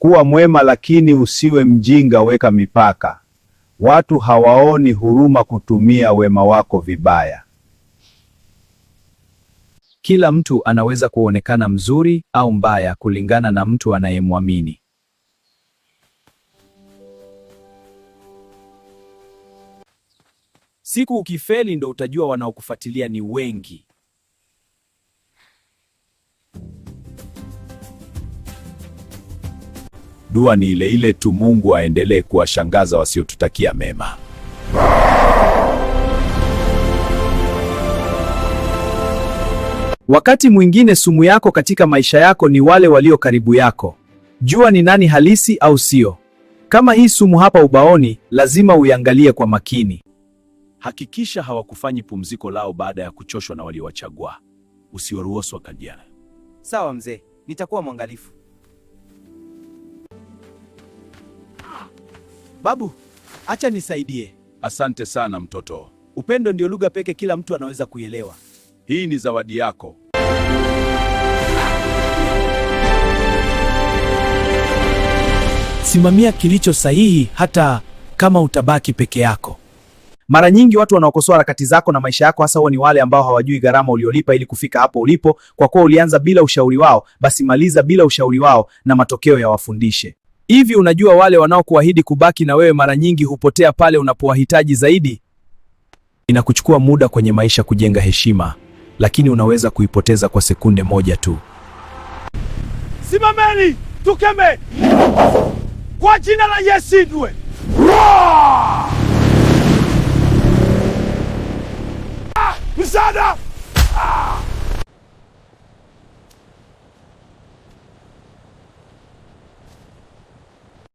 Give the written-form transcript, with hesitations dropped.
Kuwa mwema lakini usiwe mjinga, weka mipaka. Watu hawaoni huruma kutumia wema wako vibaya. Kila mtu anaweza kuonekana mzuri au mbaya kulingana na mtu anayemwamini. Siku ukifeli ndo utajua wanaokufuatilia ni wengi. Dua ni ile ile tu, Mungu aendelee kuwashangaza wasiotutakia mema. Wakati mwingine sumu yako katika maisha yako ni wale walio karibu yako. Jua ni nani halisi au sio. Kama hii sumu hapa ubaoni, lazima uiangalie kwa makini. Hakikisha hawakufanyi pumziko lao baada ya kuchoshwa na waliowachagua. Usiwaruhusu wakajiana. Sawa mzee, nitakuwa mwangalifu. Babu, acha nisaidie. Asante sana mtoto. Upendo ndio lugha pekee kila mtu anaweza kuielewa. Hii ni zawadi yako. Simamia kilicho sahihi hata kama utabaki peke yako. Mara nyingi watu wanaokosoa harakati zako na maisha yako hasa huwa ni wale ambao hawajui gharama uliolipa ili kufika hapo ulipo. Kwa kuwa ulianza bila ushauri wao, basi maliza bila ushauri wao na matokeo yawafundishe. Hivi unajua wale wanaokuahidi kubaki na wewe mara nyingi hupotea pale unapowahitaji zaidi? Inakuchukua muda kwenye maisha kujenga heshima, lakini unaweza kuipoteza kwa sekunde moja tu. Simameni, tukeme! Kwa jina la Yesu ndwe! Msaada!